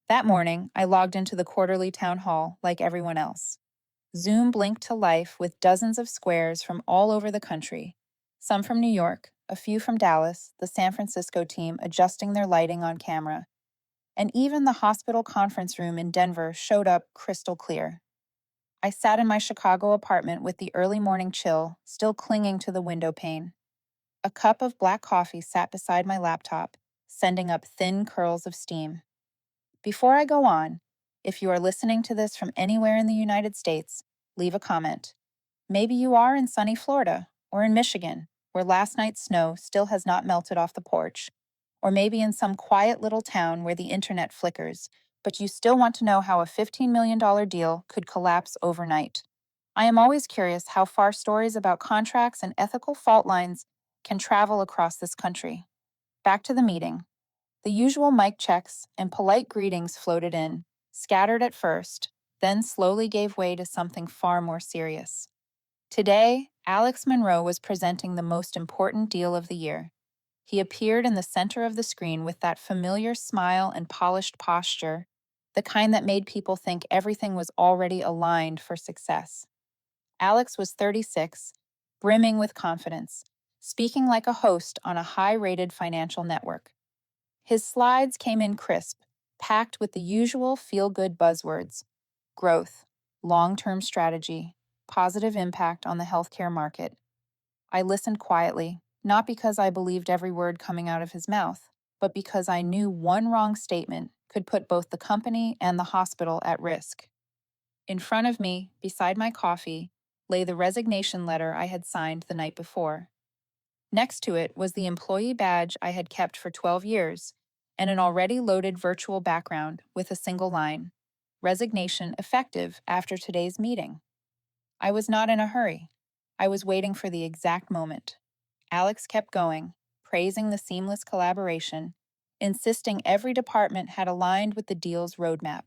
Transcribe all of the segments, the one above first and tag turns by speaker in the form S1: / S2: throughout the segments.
S1: That morning, I logged into the quarterly town hall like everyone else. Zoom blinked to life with dozens of squares from all over the country, some from New York, a few from Dallas, the San Francisco team adjusting their lighting on camera, and even the hospital conference room in Denver showed up crystal clear. I sat in my Chicago apartment with the early morning chill still clinging to the window pane. A cup of black coffee sat beside my laptop, sending up thin curls of steam. Before I go on, if you are listening to this from anywhere in the United States, leave a comment. Maybe you are in sunny Florida or in Michigan, where last night's snow still has not melted off the porch, or maybe in some quiet little town where the internet flickers, but you still want to know how a $15 million deal could collapse overnight. I am always curious how far stories about contracts and ethical fault lines can travel across this country. Back to the meeting. The usual mic checks and polite greetings floated in, scattered at first, then slowly gave way to something far more serious. Today, Alex Monroe was presenting the most important deal of the year. He appeared in the center of the screen with that familiar smile and polished posture, the kind that made people think everything was already aligned for success. Alex was 36, brimming with confidence, speaking like a host on a high-rated financial network. His slides came in crisp, packed with the usual feel-good buzzwords: growth, long-term strategy, positive impact on the healthcare market. I listened quietly, not because I believed every word coming out of his mouth, but because I knew one wrong statement could put both the company and the hospital at risk. In front of me, beside my coffee, lay the resignation letter I had signed the night before. Next to it was the employee badge I had kept for 12 years and an already loaded virtual background with a single line: resignation effective after today's meeting. I was not in a hurry. I was waiting for the exact moment. Alex kept going, praising the seamless collaboration, insisting every department had aligned with the deal's roadmap.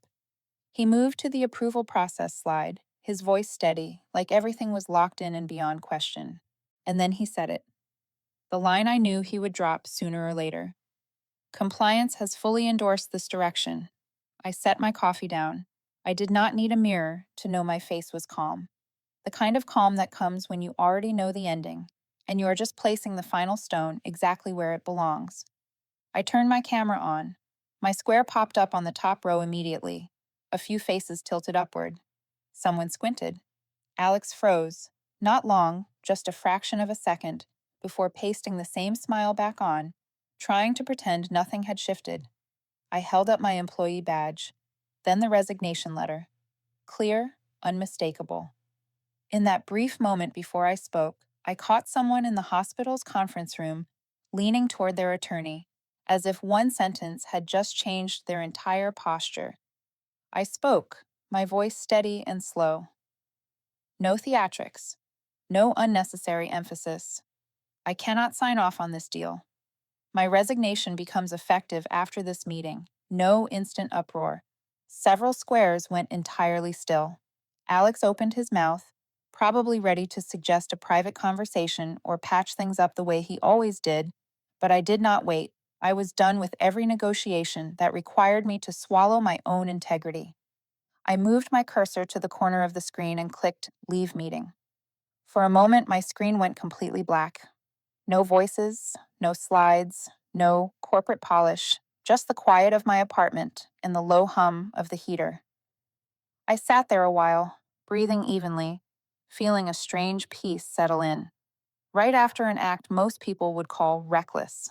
S1: He moved to the approval process slide, his voice steady, like everything was locked in and beyond question. And then he said it. The line I knew he would drop sooner or later. Compliance has fully endorsed this direction. I set my coffee down. I did not need a mirror to know my face was calm. The kind of calm that comes when you already know the ending, and you are just placing the final stone exactly where it belongs. I turned my camera on. My square popped up on the top row immediately. A few faces tilted upward. Someone squinted. Alex froze, not long, just a fraction of a second, before pasting the same smile back on, trying to pretend nothing had shifted. I held up my employee badge, then the resignation letter. Clear, unmistakable. In that brief moment before I spoke, I caught someone in the hospital's conference room leaning toward their attorney, as if one sentence had just changed their entire posture. I spoke, my voice steady and slow. No theatrics. No unnecessary emphasis. I cannot sign off on this deal. My resignation becomes effective after this meeting. No instant uproar. Several squares went entirely still. Alex opened his mouth, probably ready to suggest a private conversation or patch things up the way he always did, but I did not wait. I was done with every negotiation that required me to swallow my own integrity. I moved my cursor to the corner of the screen and clicked Leave Meeting. For a moment, my screen went completely black. No voices, no slides, no corporate polish, just the quiet of my apartment and the low hum of the heater. I sat there a while, breathing evenly, feeling a strange peace settle in, right after an act most people would call reckless.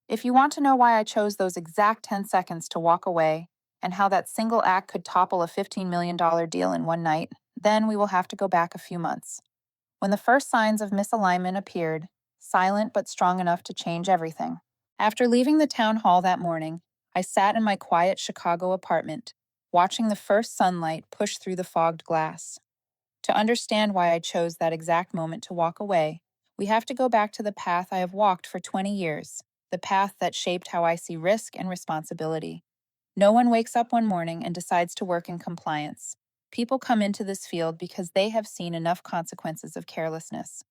S1: If you want to know why I chose those exact 10 seconds to walk away and how that single act could topple a $15 million deal in one night, then we will have to go back a few months. When the first signs of misalignment appeared, silent but strong enough to change everything. After leaving the town hall that morning, I sat in my quiet Chicago apartment, watching the first sunlight push through the fogged glass. To understand why I chose that exact moment to walk away, we have to go back to the path I have walked for 20 years, the path that shaped how I see risk and responsibility. No one wakes up one morning and decides to work in compliance. People come into this field because they have seen enough consequences of carelessness.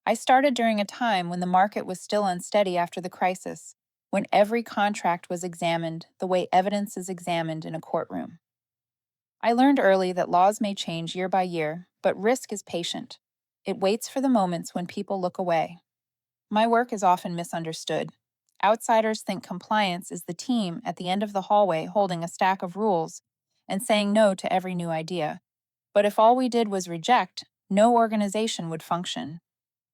S1: I started during a time when the market was still unsteady after the crisis, when every contract was examined the way evidence is examined in a courtroom. I learned early that laws may change year by year, but risk is patient. It waits for the moments when people look away. My work is often misunderstood. Outsiders think compliance is the team at the end of the hallway holding a stack of rules and saying no to every new idea. But if all we did was reject, no organization would function.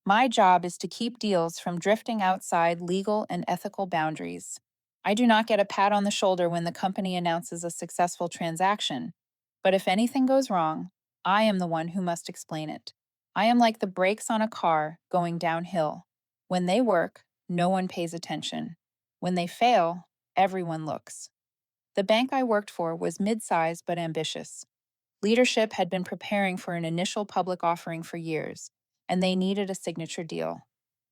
S1: My job is to keep deals from drifting outside legal and ethical boundaries. I do not get a pat on the shoulder when the company announces a successful transaction, but if anything goes wrong, I am the one who must explain it. I am like the brakes on a car going downhill. When they work, no one pays attention. When they fail, everyone looks. The bank I worked for was mid-sized but ambitious. Leadership had been preparing for an initial public offering for years, and they needed a signature deal.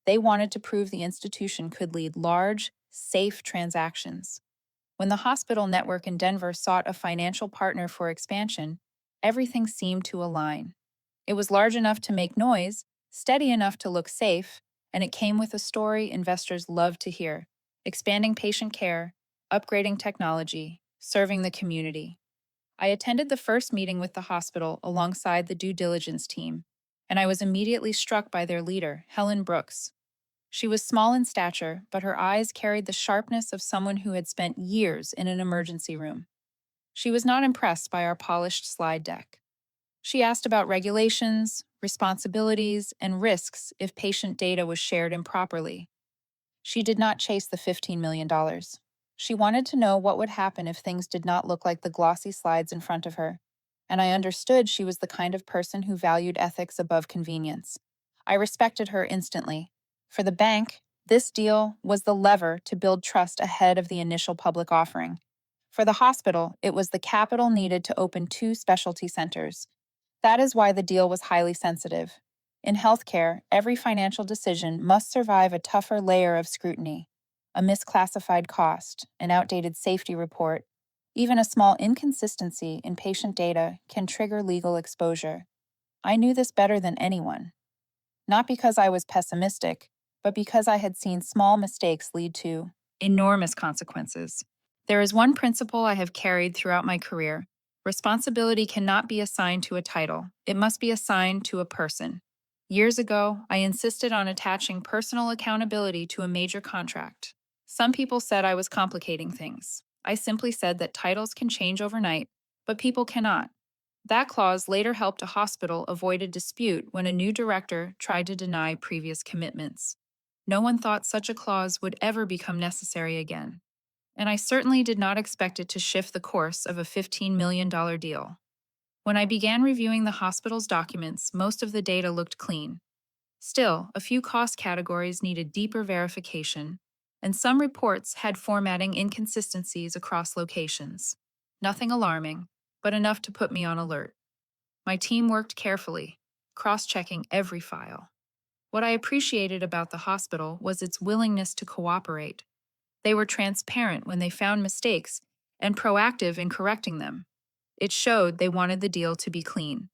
S1: They wanted to prove the institution could lead large, safe transactions. When the hospital network in Denver sought a financial partner for expansion, everything seemed to align. It was large enough to make noise, steady enough to look safe, and it came with a story investors loved to hear: expanding patient care, upgrading technology, serving the community. I attended the first meeting with the hospital alongside the due diligence team, and I was immediately struck by their leader, Helen Brooks. She was small in stature, but her eyes carried the sharpness of someone who had spent years in an emergency room. She was not impressed by our polished slide deck. She asked about regulations, responsibilities, and risks if patient data was shared improperly. She did not chase the $15 million. She wanted to know what would happen if things did not look like the glossy slides in front of her, and I understood she was the kind of person who valued ethics above convenience. I respected her instantly. For the bank, this deal was the lever to build trust ahead of the initial public offering. For the hospital, it was the capital needed to open 2 specialty centers. That is why the deal was highly sensitive. In healthcare, every financial decision must survive a tougher layer of scrutiny. A misclassified cost, an outdated safety report, even a small inconsistency in patient data can trigger legal exposure. I knew this better than anyone. Not because I was pessimistic, but because I had seen small mistakes lead to enormous consequences. There is one principle I have carried throughout my career: responsibility cannot be assigned to a title, it must be assigned to a person. Years ago, I insisted on attaching personal accountability to a major contract. Some people said I was complicating things. I simply said that titles can change overnight, but people cannot. That clause later helped a hospital avoid a dispute when a new director tried to deny previous commitments. No one thought such a clause would ever become necessary again, and I certainly did not expect it to shift the course of a $15 million deal. When I began reviewing the hospital's documents, most of the data looked clean. Still, a few cost categories needed deeper verification, and some reports had formatting inconsistencies across locations. Nothing alarming, but enough to put me on alert. My team worked carefully, cross-checking every file. What I appreciated about the hospital was its willingness to cooperate. They were transparent when they found mistakes and proactive in correcting them. It showed they wanted the deal to be clean.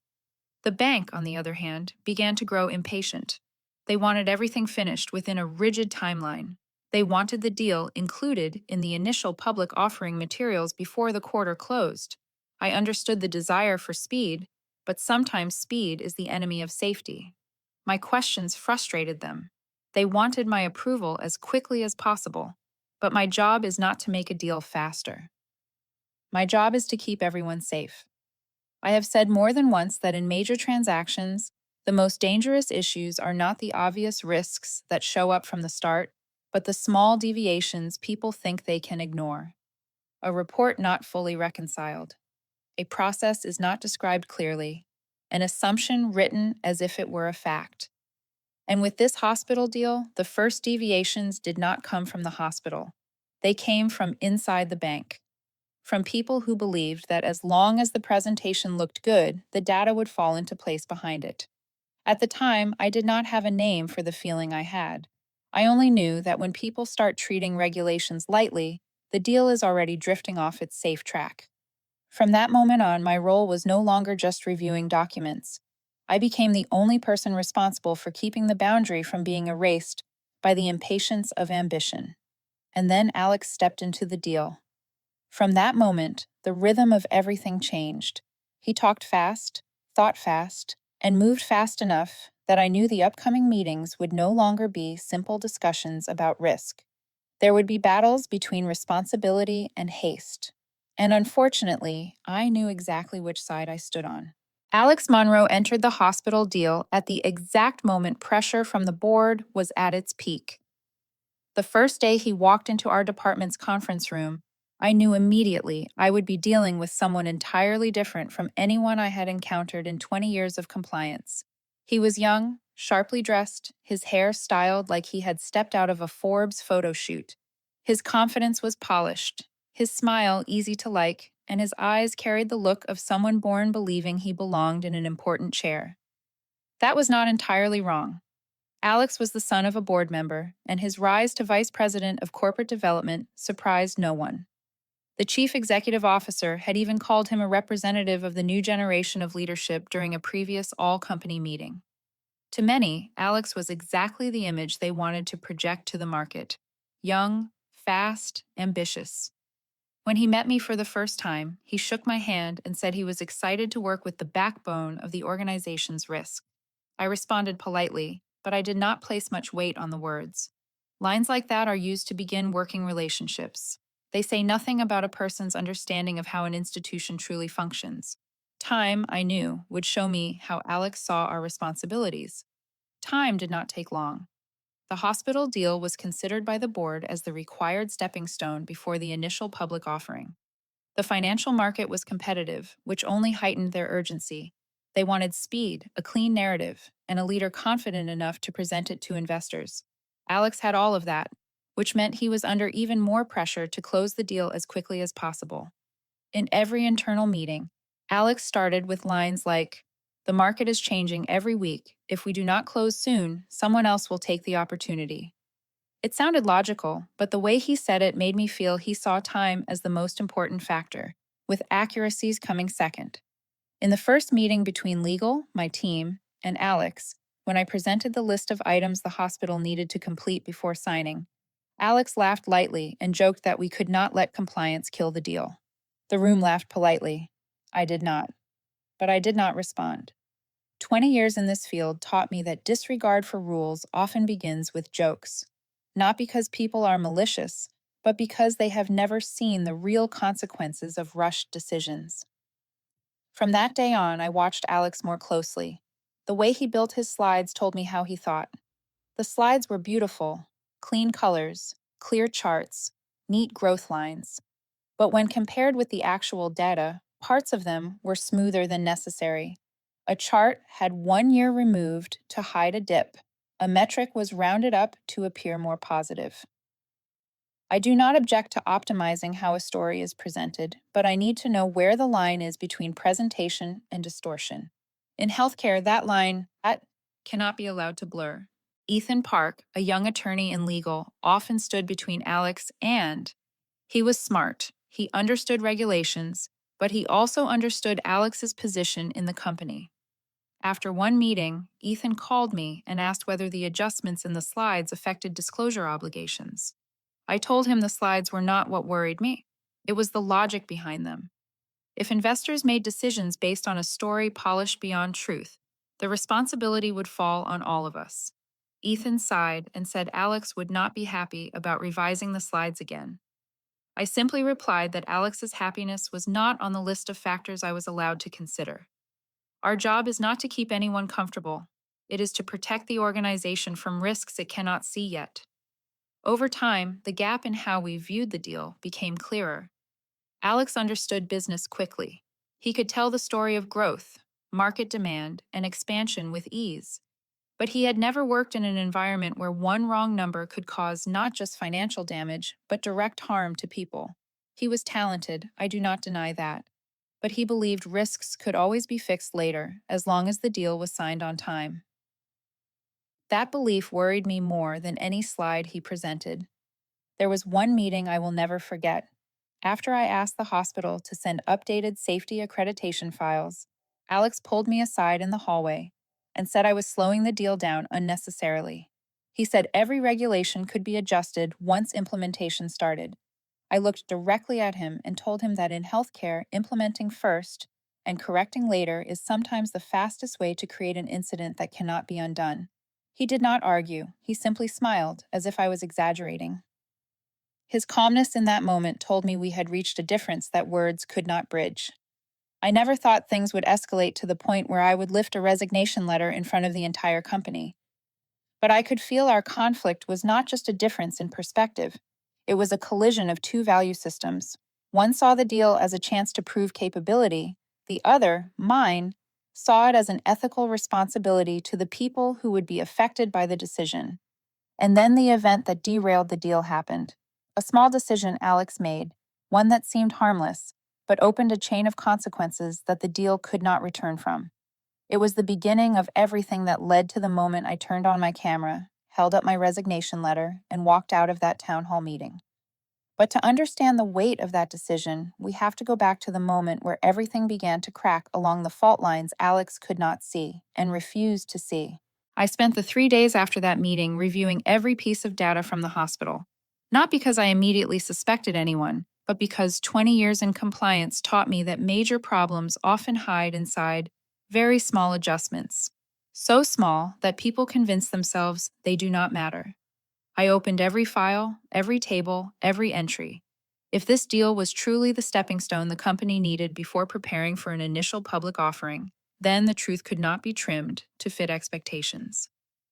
S1: The bank, on the other hand, began to grow impatient. They wanted everything finished within a rigid timeline. They wanted the deal included in the initial public offering materials before the quarter closed. I understood the desire for speed, but sometimes speed is the enemy of safety. My questions frustrated them. They wanted my approval as quickly as possible, but my job is not to make a deal faster. My job is to keep everyone safe. I have said more than once that in major transactions, the most dangerous issues are not the obvious risks that show up from the start, but the small deviations people think they can ignore. A report not fully reconciled. A process is not described clearly. An assumption written as if it were a fact. And with this hospital deal, the first deviations did not come from the hospital. They came from inside the bank. From people who believed that as long as the presentation looked good, the data would fall into place behind it. At the time, I did not have a name for the feeling I had. I only knew that when people start treating regulations lightly, the deal is already drifting off its safe track. From that moment on, my role was no longer just reviewing documents. I became the only person responsible for keeping the boundary from being erased by the impatience of ambition. And then Alex stepped into the deal. From that moment, the rhythm of everything changed. He talked fast, thought fast, and moved fast enough that I knew the upcoming meetings would no longer be simple discussions about risk. There would be battles between responsibility and haste. And unfortunately, I knew exactly which side I stood on. Alex Monroe entered the hospital deal at the exact moment pressure from the board was at its peak. The first day he walked into our department's conference room, I knew immediately I would be dealing with someone entirely different from anyone I had encountered in 20 years of compliance. He was young, sharply dressed, his hair styled like he had stepped out of a Forbes photo shoot. His confidence was polished, his smile easy to like, and his eyes carried the look of someone born believing he belonged in an important chair. That was not entirely wrong. Alex was the son of a board member, and his rise to vice president of corporate development surprised no one. The chief executive officer had even called him a representative of the new generation of leadership during a previous all-company meeting. To many, Alex was exactly the image they wanted to project to the market: young, fast, ambitious. When he met me for the first time, he shook my hand and said he was excited to work with the backbone of the organization's risk. I responded politely, but I did not place much weight on the words. Lines like that are used to begin working relationships. They say nothing about a person's understanding of how an institution truly functions. Time, I knew, would show me how Alex saw our responsibilities. Time did not take long. The hospital deal was considered by the board as the required stepping stone before the initial public offering. The financial market was competitive, which only heightened their urgency. They wanted speed, a clean narrative, and a leader confident enough to present it to investors. Alex had all of that, which meant he was under even more pressure to close the deal as quickly as possible. In every internal meeting, Alex started with lines like, "The market is changing every week. If we do not close soon, someone else will take the opportunity." It sounded logical, but the way he said it made me feel he saw time as the most important factor, with accuracies coming second. In the first meeting between legal, my team, and Alex, when I presented the list of items the hospital needed to complete before signing, Alex laughed lightly and joked that we could not let compliance kill the deal. The room laughed politely. I did not. But I did not respond. 20 years in this field taught me that disregard for rules often begins with jokes. Not because people are malicious, but because they have never seen the real consequences of rushed decisions. From that day on, I watched Alex more closely. The way he built his slides told me how he thought. The slides were beautiful, clean colors, clear charts, neat growth lines. But when compared with the actual data, parts of them were smoother than necessary. A chart had 1 year removed to hide a dip. A metric was rounded up to appear more positive. I do not object to optimizing how a story is presented, but I need to know where the line is between presentation and distortion. In healthcare, that cannot be allowed to blur. Ethan Park, a young attorney in legal, often stood between Alex and. He was smart. He understood regulations, but he also understood Alex's position in the company. After one meeting, Ethan called me and asked whether the adjustments in the slides affected disclosure obligations. I told him the slides were not what worried me. It was the logic behind them. If investors made decisions based on a story polished beyond truth, the responsibility would fall on all of us. Ethan sighed and said Alex would not be happy about revising the slides again. I simply replied that Alex's happiness was not on the list of factors I was allowed to consider. Our job is not to keep anyone comfortable. It is to protect the organization from risks it cannot see yet. Over time, the gap in how we viewed the deal became clearer. Alex understood business quickly. He could tell the story of growth, market demand, and expansion with ease. But he had never worked in an environment where one wrong number could cause not just financial damage, but direct harm to people. He was talented, I do not deny that. But he believed risks could always be fixed later, as long as the deal was signed on time. That belief worried me more than any slide he presented. There was one meeting I will never forget. After I asked the hospital to send updated safety accreditation files, Alex pulled me aside in the hallway and said I was slowing the deal down unnecessarily. He said every regulation could be adjusted once implementation started. I looked directly at him and told him that in healthcare, implementing first and correcting later is sometimes the fastest way to create an incident that cannot be undone. He did not argue, he simply smiled, as if I was exaggerating. His calmness in that moment told me we had reached a difference that words could not bridge. I never thought things would escalate to the point where I would lift a resignation letter in front of the entire company. But I could feel our conflict was not just a difference in perspective, it was a collision of two value systems. One saw the deal as a chance to prove capability, the other, mine, saw it as an ethical responsibility to the people who would be affected by the decision. And then the event that derailed the deal happened. A small decision Alex made, one that seemed harmless, but opened a chain of consequences that the deal could not return from. It was the beginning of everything that led to the moment I turned on my camera, held up my resignation letter, and walked out of that town hall meeting. But to understand the weight of that decision, we have to go back to the moment where everything began to crack along the fault lines Alex could not see and refused to see. I spent the 3 days after that meeting reviewing every piece of data from the hospital. Not because I immediately suspected anyone, but because 20 years in compliance taught me that major problems often hide inside very small adjustments. So small that people convince themselves they do not matter. I opened every file, every table, every entry. If this deal was truly the stepping stone the company needed before preparing for an initial public offering, then the truth could not be trimmed to fit expectations.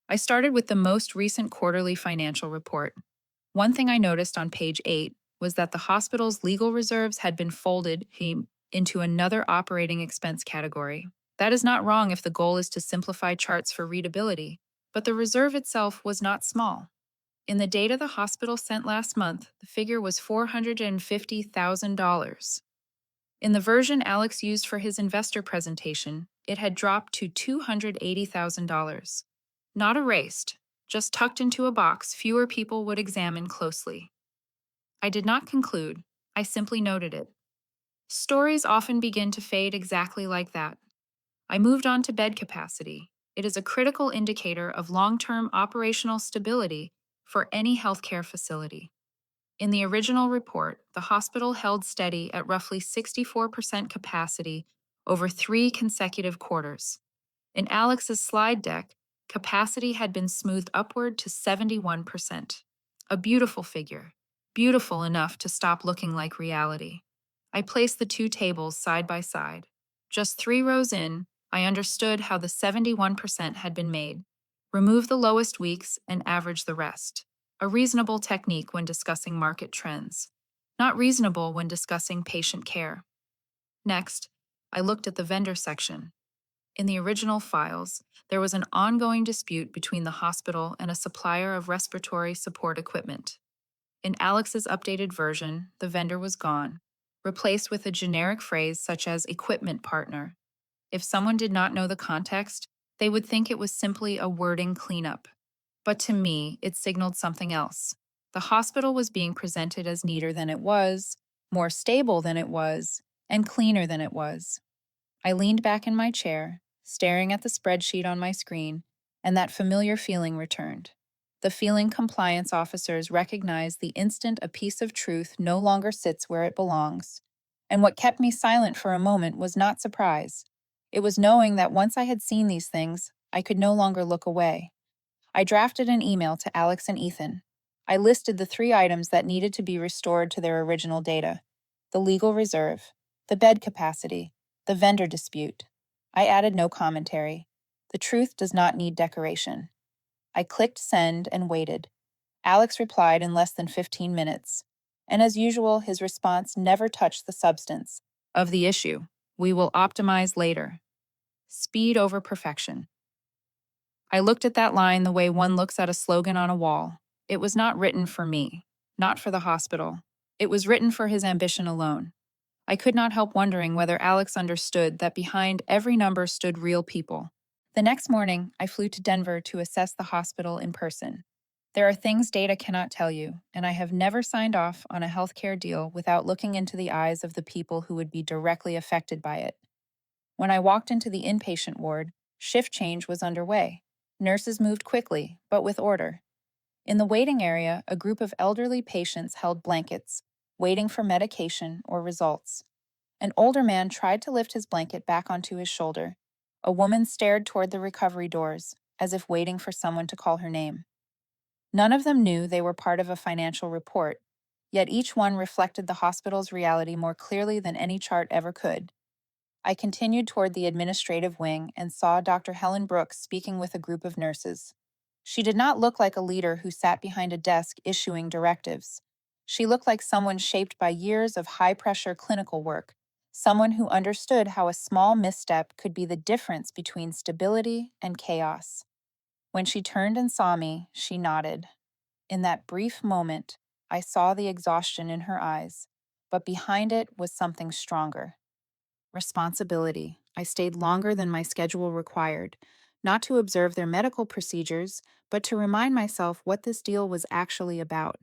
S1: I started with the most recent quarterly financial report. One thing I noticed on page 8 was that the hospital's legal reserves had been folded into another operating expense category. That is not wrong if the goal is to simplify charts for readability, but the reserve itself was not small. In the data the hospital sent last month, the figure was $450,000. In the version Alex used for his investor presentation, it had dropped to $280,000. Not erased, just tucked into a box fewer people would examine closely. I did not conclude, I simply noted it. Stories often begin to fade exactly like that. I moved on to bed capacity. It is a critical indicator of long-term operational stability for any healthcare facility. In the original report, the hospital held steady at roughly 64% capacity over 3 consecutive quarters. In Alex's slide deck, capacity had been smoothed upward to 71%. A beautiful figure, beautiful enough to stop looking like reality. I placed the two tables side by side. Just 3 rows in, I understood how the 71% had been made. Remove the lowest weeks and average the rest. A reasonable technique when discussing market trends. Not reasonable when discussing patient care. Next, I looked at the vendor section. In the original files, there was an ongoing dispute between the hospital and a supplier of respiratory support equipment. In Alex's updated version, the vendor was gone, replaced with a generic phrase such as equipment partner. If someone did not know the context, they would think it was simply a wording cleanup. But to me, it signaled something else. The hospital was being presented as neater than it was, more stable than it was, and cleaner than it was. I leaned back in my chair, staring at the spreadsheet on my screen, and that familiar feeling returned. The feeling compliance officers recognize the instant a piece of truth no longer sits where it belongs. And what kept me silent for a moment was not surprise. It was knowing that once I had seen these things, I could no longer look away. I drafted an email to Alex and Ethan. I listed the 3 items that needed to be restored to their original data: the legal reserve, the bed capacity, the vendor dispute. I added no commentary. The truth does not need decoration. I clicked send and waited. Alex replied in less than 15 minutes. And as usual, his response never touched the substance of the issue. We will optimize later. Speed over perfection. I looked at that line the way one looks at a slogan on a wall. It was not written for me, not for the hospital. It was written for his ambition alone. I could not help wondering whether Alex understood that behind every number stood real people. The next morning, I flew to Denver to assess the hospital in person. There are things data cannot tell you, and I have never signed off on a healthcare deal without looking into the eyes of the people who would be directly affected by it. When I walked into the inpatient ward, shift change was underway. Nurses moved quickly, but with order. In the waiting area, a group of elderly patients held blankets, waiting for medication or results. An older man tried to lift his blanket back onto his shoulder. A woman stared toward the recovery doors, as if waiting for someone to call her name. None of them knew they were part of a financial report, yet each one reflected the hospital's reality more clearly than any chart ever could. I continued toward the administrative wing and saw Dr. Helen Brooks speaking with a group of nurses. She did not look like a leader who sat behind a desk issuing directives. She looked like someone shaped by years of high-pressure clinical work, someone who understood how a small misstep could be the difference between stability and chaos. When she turned and saw me, she nodded. In that brief moment, I saw the exhaustion in her eyes, but behind it was something stronger. Responsibility. I stayed longer than my schedule required, not to observe their medical procedures, but to remind myself what this deal was actually about.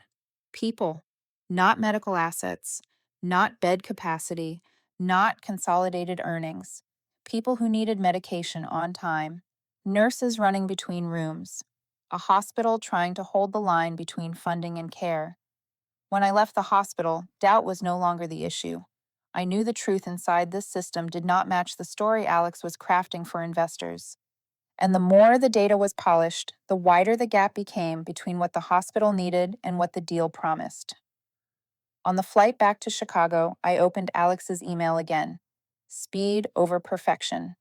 S1: People, not medical assets, not bed capacity, not consolidated earnings. People who needed medication on time, nurses running between rooms, a hospital trying to hold the line between funding and care. When I left the hospital, doubt was no longer the issue. I knew the truth inside this system did not match the story Alex was crafting for investors. And the more the data was polished, the wider the gap became between what the hospital needed and what the deal promised. On the flight back to Chicago, I opened Alex's email again. Speed over perfection.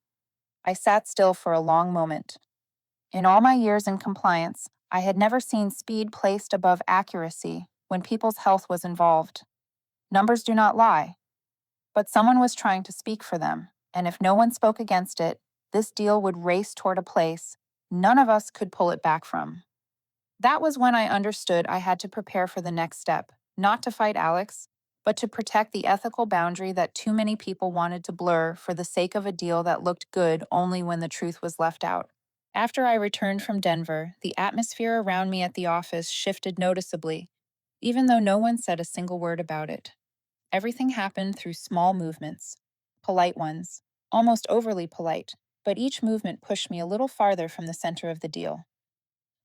S1: I sat still for a long moment. In all my years in compliance, I had never seen speed placed above accuracy when people's health was involved. Numbers do not lie. But someone was trying to speak for them, and if no one spoke against it, this deal would race toward a place none of us could pull it back from. That was when I understood I had to prepare for the next step, not to fight Alex, but to protect the ethical boundary that too many people wanted to blur for the sake of a deal that looked good only when the truth was left out. After I returned from Denver, the atmosphere around me at the office shifted noticeably, even though no one said a single word about it. Everything happened through small movements, polite ones, almost overly polite, but each movement pushed me a little farther from the center of the deal.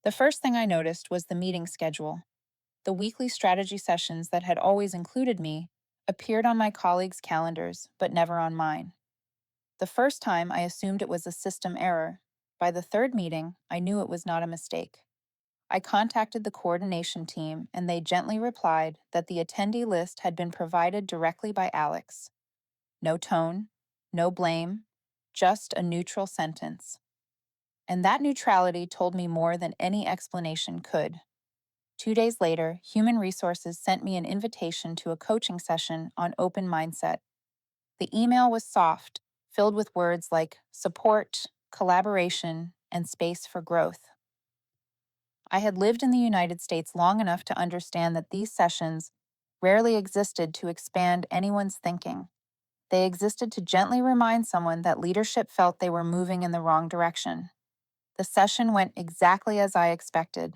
S1: The first thing I noticed was the meeting schedule. The weekly strategy sessions that had always included me appeared on my colleagues' calendars, but never on mine. The first time I assumed it was a system error. By the third meeting, I knew it was not a mistake. I contacted the coordination team, and they gently replied that the attendee list had been provided directly by Alex. No tone, no blame, just a neutral sentence. And that neutrality told me more than any explanation could. 2 days later, Human Resources sent me an invitation to a coaching session on open mindset. The email was soft, filled with words like support, collaboration, and space for growth. I had lived in the United States long enough to understand that these sessions rarely existed to expand anyone's thinking. They existed to gently remind someone that leadership felt they were moving in the wrong direction. The session went exactly as I expected.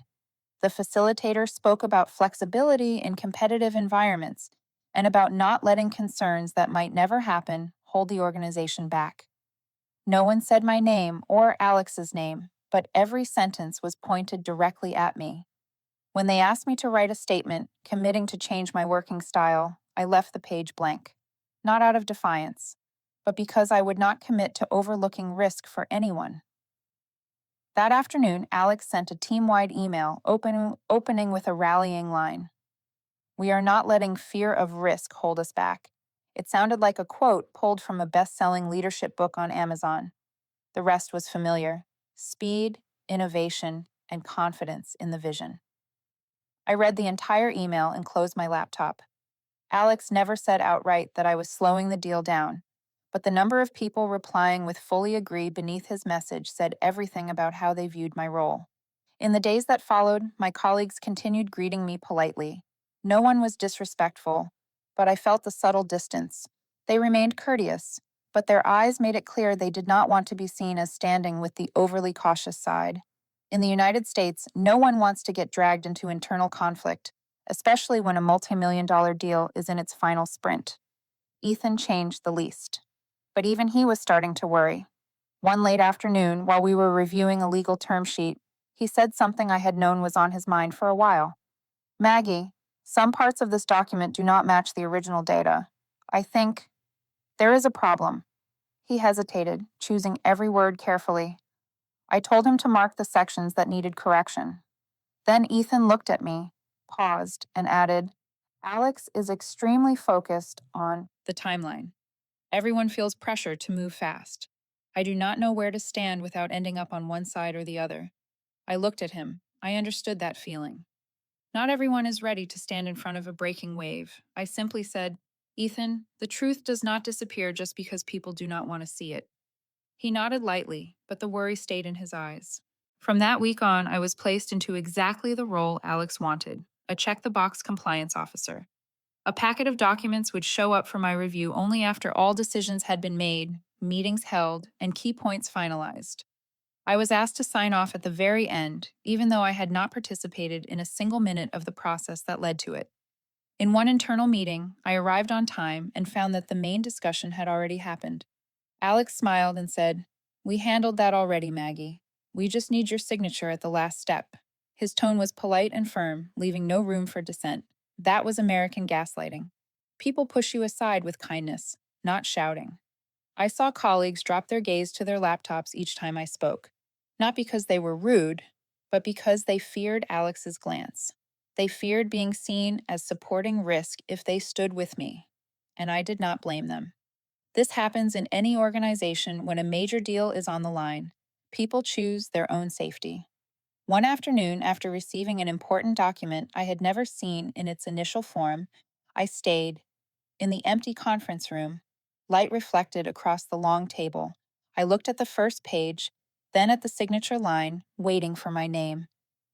S1: The facilitator spoke about flexibility in competitive environments and about not letting concerns that might never happen hold the organization back. No one said my name or Alex's name, but every sentence was pointed directly at me. When they asked me to write a statement committing to change my working style, I left the page blank, not out of defiance, but because I would not commit to overlooking risk for anyone. That afternoon, Alex sent a team-wide email opening with a rallying line. "We are not letting fear of risk hold us back." It sounded like a quote pulled from a best-selling leadership book on Amazon. The rest was familiar: speed, innovation, and confidence in the vision. I read the entire email and closed my laptop. Alex never said outright that I was slowing the deal down, but the number of people replying with fully agree beneath his message said everything about how they viewed my role. In the days that followed, my colleagues continued greeting me politely. No one was disrespectful, but I felt the subtle distance. They remained courteous, but their eyes made it clear they did not want to be seen as standing with the overly cautious side. In the United States, no one wants to get dragged into internal conflict, especially when a multi-million-dollar deal is in its final sprint. Ethan changed the least. But even he was starting to worry. One late afternoon, while we were reviewing a legal term sheet, He said something I had known was on his mind for a while. Maggie, some parts of this document do not match the original data. I think there is a problem. He hesitated, choosing every word carefully. I told him to mark the sections that needed correction. Then Ethan looked at me, paused, and added, Alex is extremely focused on the timeline. Everyone feels pressure to move fast. I do not know where to stand without ending up on one side or the other. I looked at him. I understood that feeling. Not everyone is ready to stand in front of a breaking wave. I simply said, Ethan, the truth does not disappear just because people do not want to see it. He nodded lightly, but the worry stayed in his eyes. From that week on, I was placed into exactly the role Alex wanted, a check-the-box compliance officer. A packet of documents would show up for my review only after all decisions had been made, meetings held, and key points finalized. I was asked to sign off at the very end, even though I had not participated in a single minute of the process that led to it. In one internal meeting, I arrived on time and found that the main discussion had already happened. Alex smiled and said, We handled that already, Maggie. We just need your signature at the last step. His tone was polite and firm, leaving no room for dissent. That was American gaslighting. People push you aside with kindness, not shouting. I saw colleagues drop their gaze to their laptops each time I spoke, not because they were rude, but because they feared Alex's glance. They feared being seen as supporting risk if they stood with me, and I did not blame them. This happens in any organization when a major deal is on the line. People choose their own safety. One afternoon, after receiving an important document I had never seen in its initial form, I stayed in the empty conference room. Light reflected across the long table. I looked at the first page, then at the signature line, waiting for my name.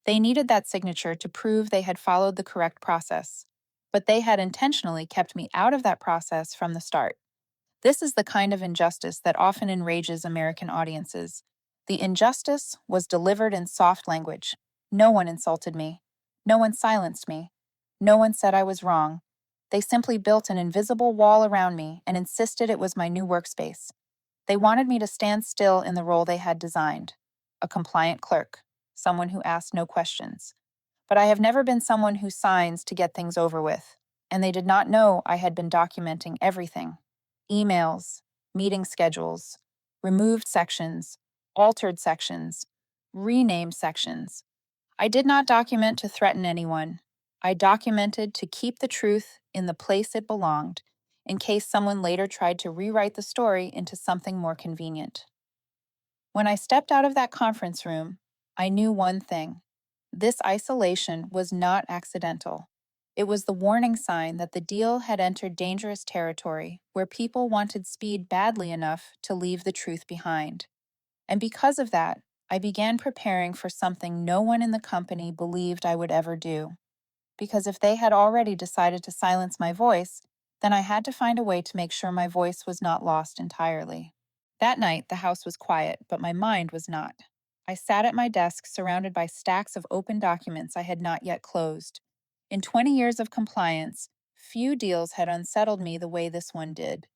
S1: They needed that signature to prove they had followed the correct process, but they had intentionally kept me out of that process from the start. This is the kind of injustice that often enrages American audiences. The injustice was delivered in soft language. No one insulted me. No one silenced me. No one said I was wrong. They simply built an invisible wall around me and insisted it was my new workspace. They wanted me to stand still in the role they had designed, a compliant clerk, someone who asked no questions. But I have never been someone who signs to get things over with, and they did not know I had been documenting everything. Emails, meeting schedules, removed sections, altered sections, renamed sections. I did not document to threaten anyone. I documented to keep the truth in the place it belonged, in case someone later tried to rewrite the story into something more convenient. When I stepped out of that conference room, I knew one thing. This isolation was not accidental. It was the warning sign that the deal had entered dangerous territory where people wanted speed badly enough to leave the truth behind. And because of that, I began preparing for something no one in the company believed I would ever do. Because if they had already decided to silence my voice, then I had to find a way to make sure my voice was not lost entirely. That night, the house was quiet, but my mind was not. I sat at my desk surrounded by stacks of open documents I had not yet closed. In 20 years of compliance, few deals had unsettled me the way this one did.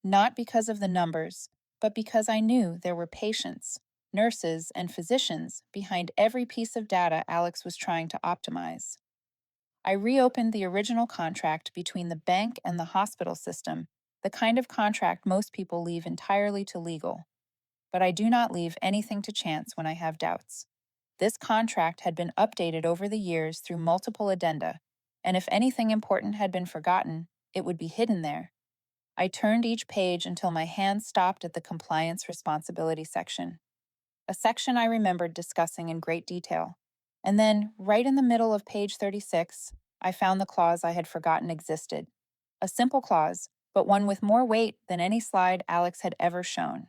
S1: Not because of the numbers, but because I knew there were patients, nurses, and physicians behind every piece of data Alex was trying to optimize. I reopened the original contract between the bank and the hospital system, the kind of contract most people leave entirely to legal. But I do not leave anything to chance when I have doubts. This contract had been updated over the years through multiple addenda, and if anything important had been forgotten, it would be hidden there. I turned each page until my hand stopped at the compliance responsibility section, a section I remembered discussing in great detail. And then, right in the middle of page 36, I found the clause I had forgotten existed. A simple clause, but one with more weight than any slide Alex had ever shown.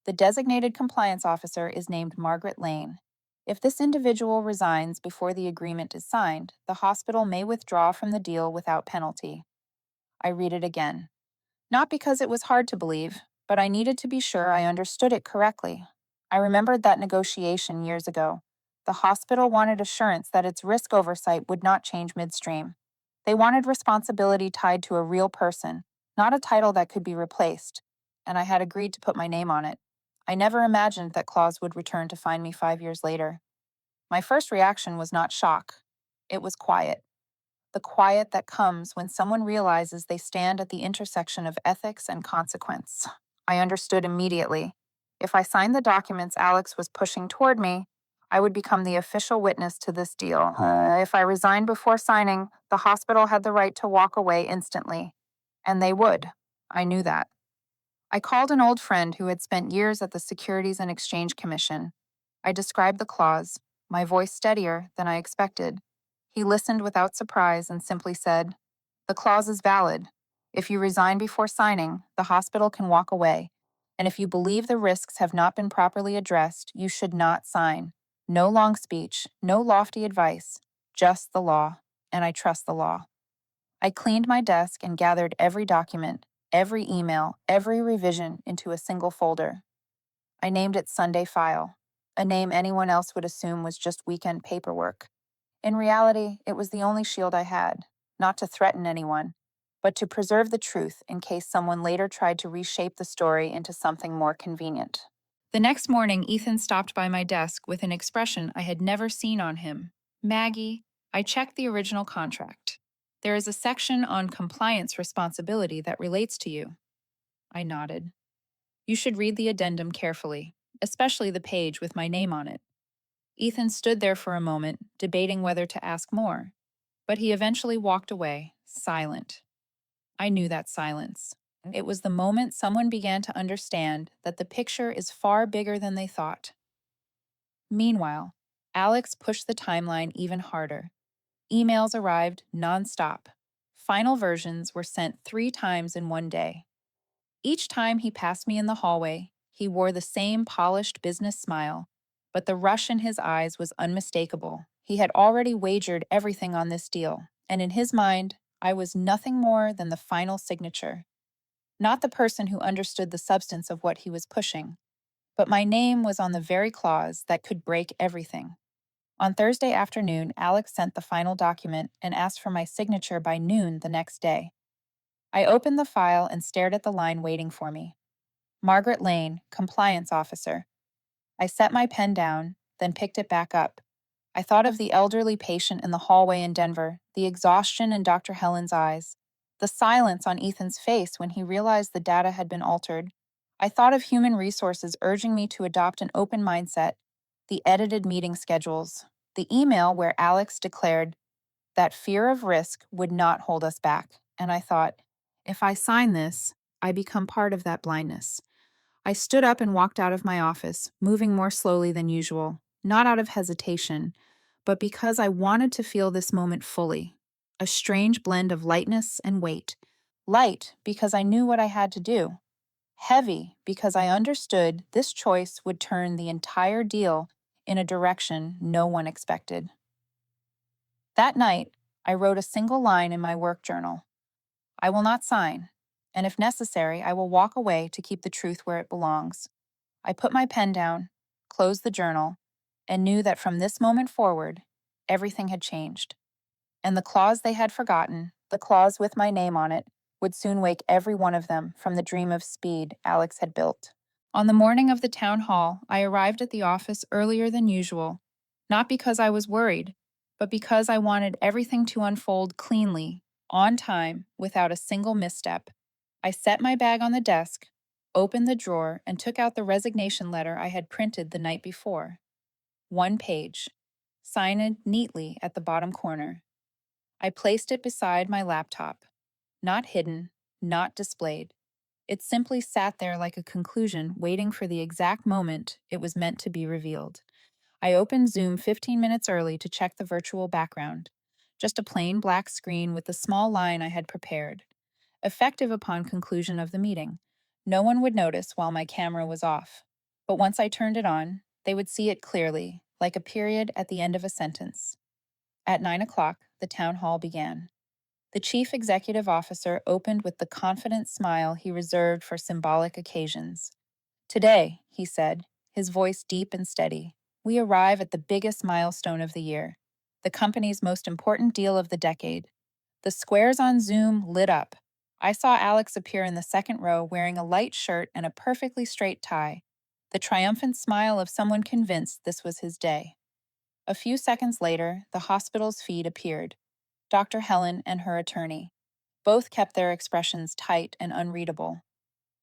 S1: The designated compliance officer is named Margaret Lane. If this individual resigns before the agreement is signed, the hospital may withdraw from the deal without penalty. I read it again. Not because it was hard to believe, but I needed to be sure I understood it correctly. I remembered that negotiation years ago. The hospital wanted assurance that its risk oversight would not change midstream. They wanted responsibility tied to a real person, not a title that could be replaced, and I had agreed to put my name on it. I never imagined that clause would return to find me 5 years later. My first reaction was not shock. It was quiet. The quiet that comes when someone realizes they stand at the intersection of ethics and consequence. I understood immediately. If I signed the documents Alex was pushing toward me, I would become the official witness to this deal. If I resigned before signing, the hospital had the right to walk away instantly. And they would. I knew that. I called an old friend who had spent years at the Securities and Exchange Commission. I described the clause, my voice steadier than I expected. He listened without surprise and simply said, "The clause is valid. If you resign before signing, the hospital can walk away. And if you believe the risks have not been properly addressed, you should not sign. No long speech, no lofty advice, just the law. And I trust the law." I cleaned my desk and gathered every document, every email, every revision into a single folder. I named it Sunday File, a name anyone else would assume was just weekend paperwork. In reality, it was the only shield I had, not to threaten anyone, but to preserve the truth in case someone later tried to reshape the story into something more convenient. The next morning, Ethan stopped by my desk with an expression I had never seen on him. "Maggie, I checked the original contract. There is a section on compliance responsibility that relates to you." I nodded. "You should read the addendum carefully, especially the page with my name on it." Ethan stood there for a moment, debating whether to ask more, but he eventually walked away, silent. I knew that silence. It was the moment someone began to understand that the picture is far bigger than they thought. Meanwhile, Alex pushed the timeline even harder. Emails arrived nonstop. Final versions were sent 3 times in one day. Each time he passed me in the hallway, he wore the same polished business smile, but the rush in his eyes was unmistakable. He had already wagered everything on this deal, and in his mind, I was nothing more than the final signature. Not the person who understood the substance of what he was pushing, but my name was on the very clause that could break everything. On Thursday afternoon, Alex sent the final document and asked for my signature by noon the next day. I opened the file and stared at the line waiting for me. Margaret Lane, Compliance Officer. I set my pen down, then picked it back up. I thought of the elderly patient in the hallway in Denver, the exhaustion in Dr. Helen's eyes, the silence on Ethan's face when he realized the data had been altered. I thought of human resources urging me to adopt an open mindset, the edited meeting schedules, the email where Alex declared that fear of risk would not hold us back. And I thought, if I sign this, I become part of that blindness. I stood up and walked out of my office, moving more slowly than usual, not out of hesitation, but because I wanted to feel this moment fully. A strange blend of lightness and weight. Light because I knew what I had to do. Heavy because I understood this choice would turn the entire deal in a direction no one expected. That night, I wrote a single line in my work journal. I will not sign, and if necessary, I will walk away to keep the truth where it belongs. I put my pen down, closed the journal, and knew that from this moment forward, everything had changed. And the clause they had forgotten, the clause with my name on it, would soon wake every one of them from the dream of speed Alex had built. On the morning of the town hall, I arrived at the office earlier than usual, not because I was worried, but because I wanted everything to unfold cleanly, on time, without a single misstep. I set my bag on the desk, opened the drawer, and took out the resignation letter I had printed the night before. 1 page, signed neatly at the bottom corner. I placed it beside my laptop, not hidden, not displayed. It simply sat there like a conclusion, waiting for the exact moment it was meant to be revealed. I opened Zoom 15 minutes early to check the virtual background. Just a plain black screen with the small line I had prepared. Effective upon conclusion of the meeting. No one would notice while my camera was off. But once I turned it on, they would see it clearly, like a period at the end of a sentence. At 9 o'clock, the town hall began. The chief executive officer opened with the confident smile he reserved for symbolic occasions. "Today," he said, his voice deep and steady, "we arrive at the biggest milestone of the year, the company's most important deal of the decade." The squares on Zoom lit up. I saw Alex appear in the second row wearing a light shirt and a perfectly straight tie, the triumphant smile of someone convinced this was his day. A few seconds later, the hospital's feed appeared. Dr. Helen and her attorney. Both kept their expressions tight and unreadable.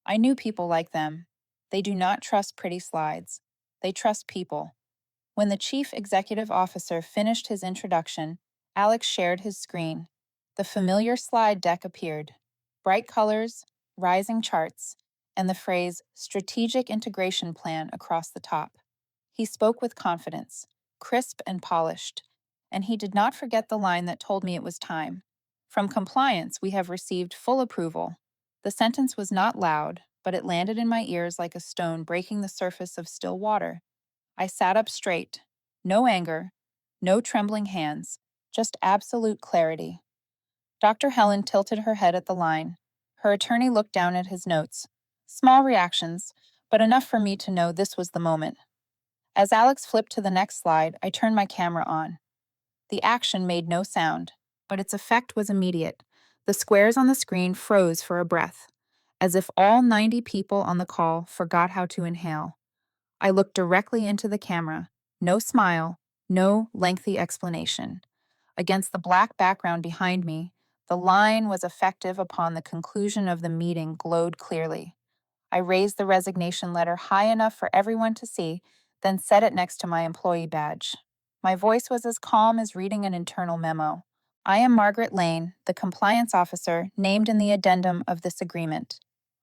S1: I knew people like them. They do not trust pretty slides. They trust people. When the chief executive officer finished his introduction, Alex shared his screen. The familiar slide deck appeared. Bright colors, rising charts, and the phrase strategic integration plan across the top. He spoke with confidence, crisp and polished, and he did not forget the line that told me it was time. From compliance, we have received full approval. The sentence was not loud, but it landed in my ears like a stone breaking the surface of still water. I sat up straight. No anger, no trembling hands, just absolute clarity. Dr. Helen tilted her head at the line. Her attorney looked down at his notes. Small reactions, but enough for me to know this was the moment. As Alex flipped to the next slide, I turned my camera on. The action made no sound, but its effect was immediate. The squares on the screen froze for a breath, as if all 90 people on the call forgot how to inhale. I looked directly into the camera. No smile, no lengthy explanation. Against the black background behind me, the line was effective upon the conclusion of the meeting glowed clearly. I raised the resignation letter high enough for everyone to see, then set it next to my employee badge. My voice was as calm as reading an internal memo. I am Margaret Lane, the compliance officer named in the addendum of this agreement.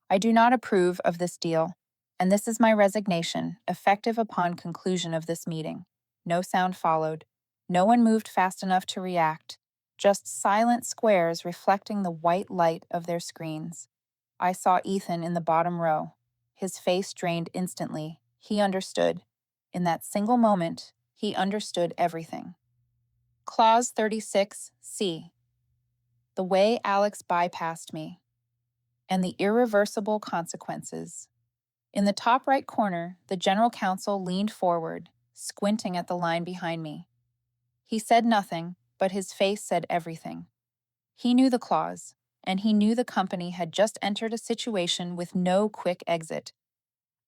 S1: I do not approve of this deal, and this is my resignation, effective upon conclusion of this meeting. No sound followed. No one moved fast enough to react, just silent squares reflecting the white light of their screens. I saw Ethan in the bottom row. His face drained instantly. He understood. In that single moment, he understood everything. Clause 36C. The way Alex bypassed me, and the irreversible consequences. In the top right corner, the general counsel leaned forward, squinting at the line behind me. He said nothing, but his face said everything. He knew the clause, and he knew the company had just entered a situation with no quick exit.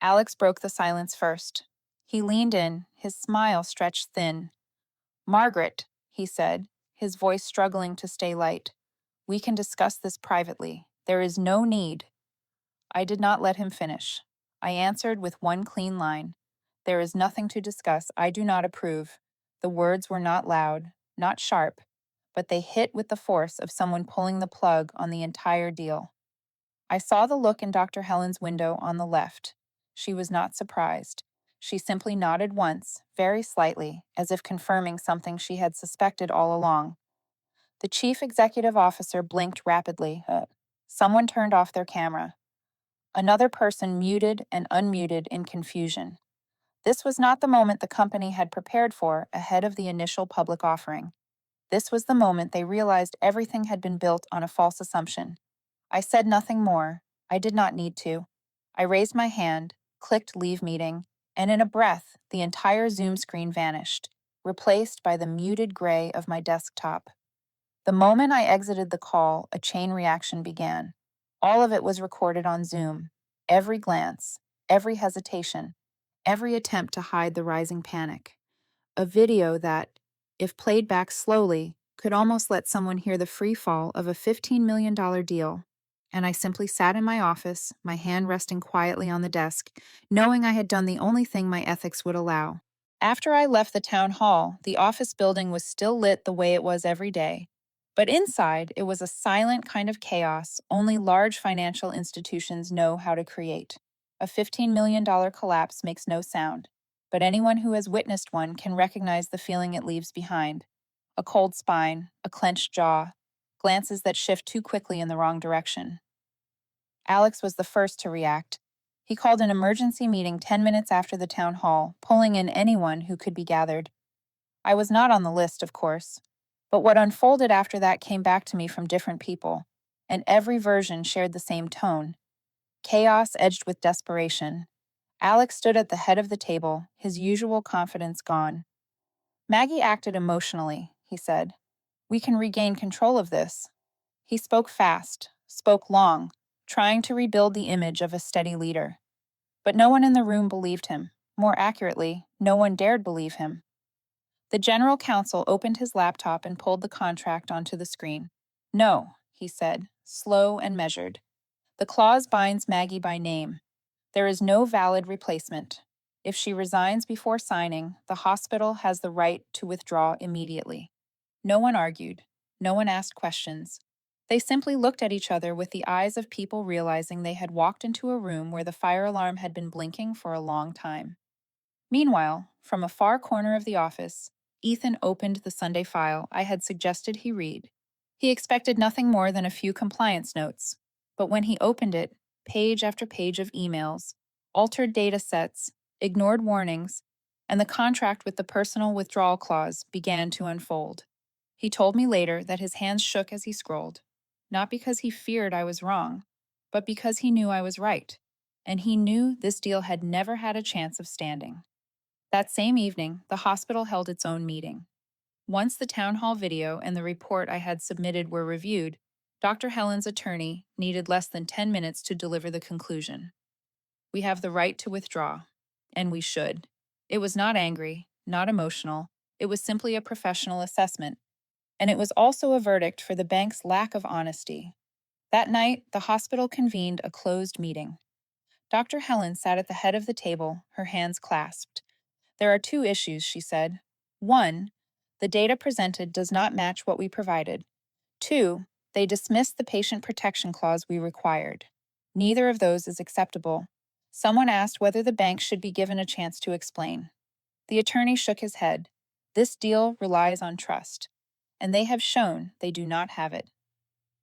S1: Alex broke the silence first. He leaned in, his smile stretched thin. "Margaret," he said, his voice struggling to stay light, "we can discuss this privately. There is no need." I did not let him finish. I answered with one clean line. "There is nothing to discuss. I do not approve." The words were not loud, not sharp, but they hit with the force of someone pulling the plug on the entire deal. I saw the look in Dr. Helen's window on the left. She was not surprised. She simply nodded once, very slightly, as if confirming something she had suspected all along. The chief executive officer blinked rapidly. Someone turned off their camera. Another person muted and unmuted in confusion. This was not the moment the company had prepared for ahead of the initial public offering. This was the moment they realized everything had been built on a false assumption. I said nothing more. I did not need to. I raised my hand, clicked leave meeting, and in a breath, the entire Zoom screen vanished, replaced by the muted gray of my desktop. The moment I exited the call, a chain reaction began. All of it was recorded on Zoom. Every glance, every hesitation, every attempt to hide the rising panic. A video that, if played back slowly, could almost let someone hear the free fall of a $15 million deal. And I simply sat in my office, my hand resting quietly on the desk, knowing I had done the only thing my ethics would allow. After I left the town hall, the office building was still lit the way it was every day. But inside, it was a silent kind of chaos only large financial institutions know how to create. A $15 million collapse makes no sound, but anyone who has witnessed one can recognize the feeling it leaves behind. A cold spine, a clenched jaw, glances that shift too quickly in the wrong direction. Alex was the first to react. He called an emergency meeting 10 minutes after the town hall, pulling in anyone who could be gathered. I was not on the list, of course, but what unfolded after that came back to me from different people, and every version shared the same tone. Chaos edged with desperation. Alex stood at the head of the table, his usual confidence gone. "Maggie acted emotionally," he said. "We can regain control of this." He spoke fast, spoke long, trying to rebuild the image of a steady leader. But no one in the room believed him. More accurately, no one dared believe him. The general counsel opened his laptop and pulled the contract onto the screen. No, he said, slow and measured. The clause binds Maggie by name. There is no valid replacement. If she resigns before signing, the hospital has the right to withdraw immediately. No one argued. No one asked questions. They simply looked at each other with the eyes of people realizing they had walked into a room where the fire alarm had been blinking for a long time. Meanwhile, from a far corner of the office, Ethan opened the Sunday file I had suggested he read. He expected nothing more than a few compliance notes, but when he opened it, page after page of emails, altered data sets, ignored warnings, and the contract with the personal withdrawal clause began to unfold. He told me later that his hands shook as he scrolled, not because he feared I was wrong, but because he knew I was right, and he knew this deal had never had a chance of standing. That same evening, the hospital held its own meeting. Once the town hall video and the report I had submitted were reviewed, Dr. Helen's attorney needed less than 10 minutes to deliver the conclusion. We have the right to withdraw, and we should. It was not angry, not emotional, it was simply a professional assessment. And it was also a verdict for the bank's lack of honesty. That night, the hospital convened a closed meeting. Dr. Helen sat at the head of the table, her hands clasped. There are two issues, she said. One, the data presented does not match what we provided. Two, they dismissed the patient protection clause we required. Neither of those is acceptable. Someone asked whether the bank should be given a chance to explain. The attorney shook his head. This deal relies on trust, and they have shown they do not have it.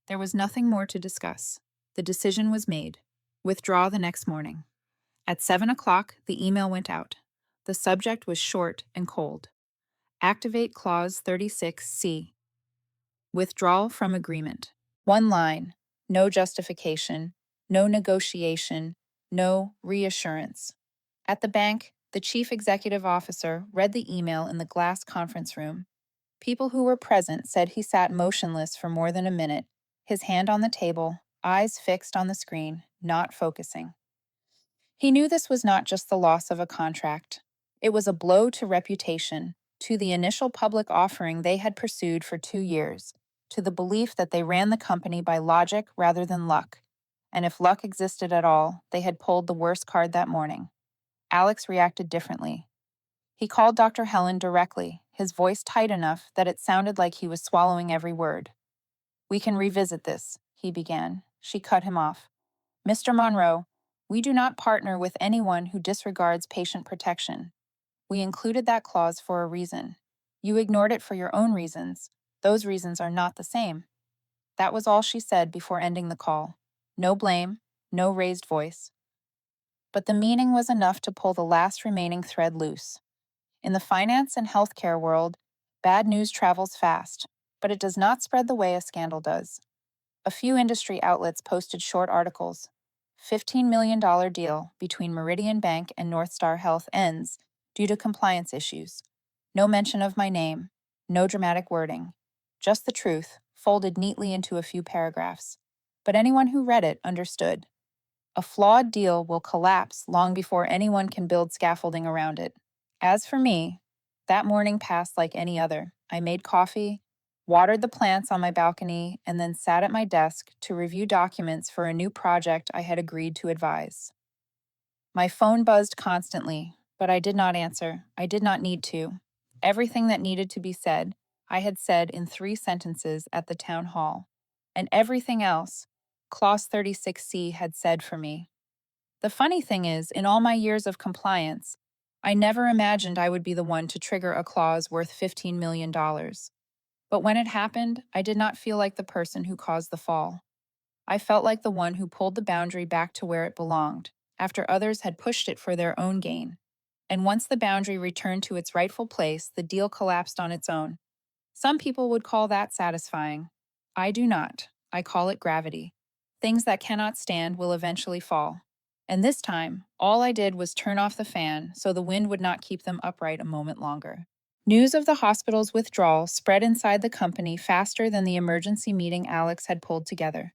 S1: There was nothing more to discuss. The decision was made. Withdraw the next morning. At 7 o'clock, the email went out. The subject was short and cold. Activate Clause 36C. Withdrawal from agreement. One line. No justification. No negotiation. No reassurance. At the bank, the chief executive officer read the email in the glass conference room. People who were present said he sat motionless for more than a minute, his hand on the table, eyes fixed on the screen, not focusing. He knew this was not just the loss of a contract. It was a blow to reputation, to the initial public offering they had pursued for 2 years, to the belief that they ran the company by logic rather than luck. And if luck existed at all, they had pulled the worst card that morning. Alex reacted differently. He called Dr. Helen directly, his voice tight enough that it sounded like he was swallowing every word. We can revisit this, he began. She cut him off. Mr. Monroe, we do not partner with anyone who disregards patient protection. We included that clause for a reason. You ignored it for your own reasons. Those reasons are not the same. That was all she said before ending the call. No blame, no raised voice. But the meaning was enough to pull the last remaining thread loose. In the finance and healthcare world, bad news travels fast, but it does not spread the way a scandal does. A few industry outlets posted short articles. $15 million deal between Meridian Bank and North Star Health ends due to compliance issues. No mention of my name, no dramatic wording. Just the truth, folded neatly into a few paragraphs. But anyone who read it understood. A flawed deal will collapse long before anyone can build scaffolding around it. As for me, that morning passed like any other. I made coffee, watered the plants on my balcony, and then sat at my desk to review documents for a new project I had agreed to advise. My phone buzzed constantly, but I did not answer. I did not need to. Everything that needed to be said, I had said in 3 sentences at the town hall. And everything else, Clause 36C had said for me. The funny thing is, in all my years of compliance, I never imagined I would be the one to trigger a clause worth $15 million. But when it happened, I did not feel like the person who caused the fall. I felt like the one who pulled the boundary back to where it belonged, after others had pushed it for their own gain. And once the boundary returned to its rightful place, the deal collapsed on its own. Some people would call that satisfying. I do not. I call it gravity. Things that cannot stand will eventually fall. And this time, all I did was turn off the fan so the wind would not keep them upright a moment longer. News of the hospital's withdrawal spread inside the company faster than the emergency meeting Alex had pulled together.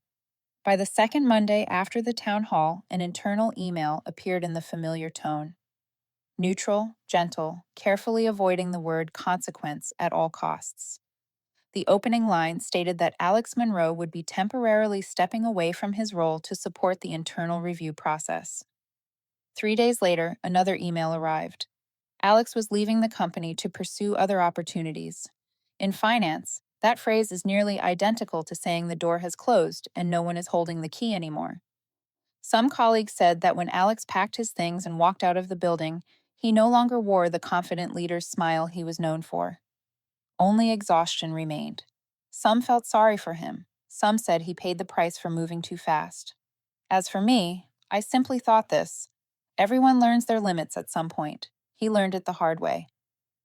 S1: By the second Monday after the town hall, an internal email appeared in the familiar tone. neutral, gentle, carefully avoiding the word consequence at all costs. The opening line stated that Alex Monroe would be temporarily stepping away from his role to support the internal review process. 3 days later, another email arrived. Alex was leaving the company to pursue other opportunities. In finance, that phrase is nearly identical to saying the door has closed and no one is holding the key anymore. Some colleagues said that when Alex packed his things and walked out of the building, he no longer wore the confident leader's smile he was known for. Only exhaustion remained. Some felt sorry for him. Some said he paid the price for moving too fast. As for me, I simply thought this. Everyone learns their limits at some point. He learned it the hard way.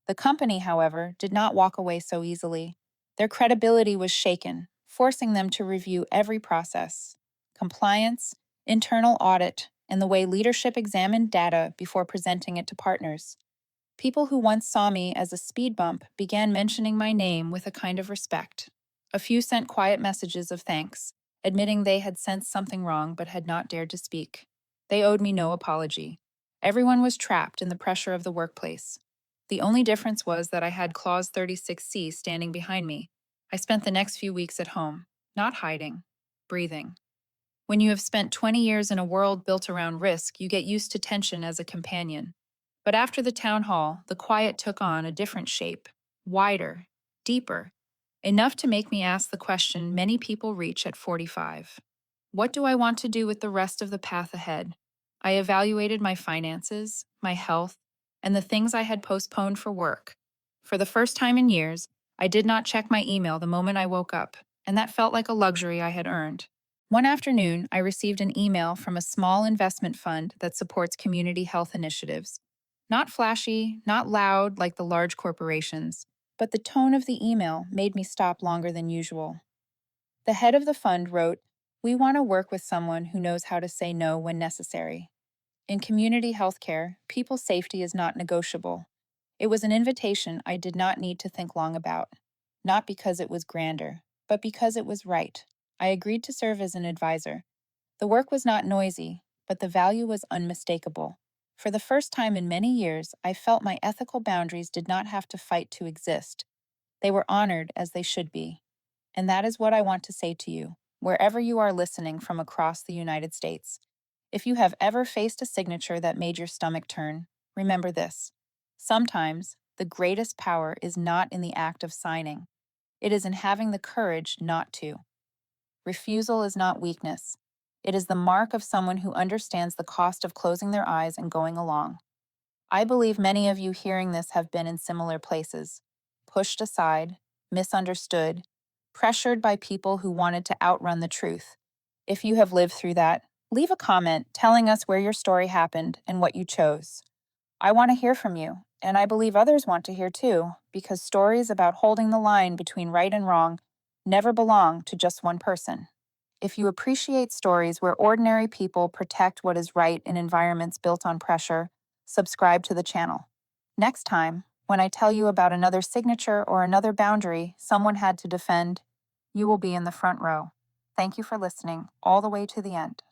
S1: The company, however, did not walk away so easily. Their credibility was shaken, forcing them to review every process: compliance, internal audit, and the way leadership examined data before presenting it to partners. People who once saw me as a speed bump began mentioning my name with a kind of respect. A few sent quiet messages of thanks, admitting they had sensed something wrong but had not dared to speak. They owed me no apology. Everyone was trapped in the pressure of the workplace. The only difference was that I had Clause 36C standing behind me. I spent the next few weeks at home, not hiding, breathing. When you have spent 20 years in a world built around risk, you get used to tension as a companion. But after the town hall, the quiet took on a different shape, wider, deeper, enough to make me ask the question many people reach at 45. What do I want to do with the rest of the path ahead? I evaluated my finances, my health, and the things I had postponed for work. For the first time in years, I did not check my email the moment I woke up, and that felt like a luxury I had earned. One afternoon, I received an email from a small investment fund that supports community health initiatives. Not flashy, not loud like the large corporations, but the tone of the email made me stop longer than usual. The head of the fund wrote, "We want to work with someone who knows how to say no when necessary." In community healthcare, people's safety is not negotiable. It was an invitation I did not need to think long about. Not because it was grander, but because it was right. I agreed to serve as an advisor. The work was not noisy, but the value was unmistakable. For the first time in many years, I felt my ethical boundaries did not have to fight to exist. They were honored as they should be. And that is what I want to say to you, wherever you are listening from across the United States. If you have ever faced a signature that made your stomach turn, remember this. Sometimes, the greatest power is not in the act of signing. It is in having the courage not to. Refusal is not weakness. It is the mark of someone who understands the cost of closing their eyes and going along. I believe many of you hearing this have been in similar places, pushed aside, misunderstood, pressured by people who wanted to outrun the truth. If you have lived through that, leave a comment telling us where your story happened and what you chose. I want to hear from you, and I believe others want to hear too, because stories about holding the line between right and wrong never belong to just one person. If you appreciate stories where ordinary people protect what is right in environments built on pressure, subscribe to the channel. Next time, when I tell you about another signature or another boundary someone had to defend, you will be in the front row. Thank you for listening all the way to the end.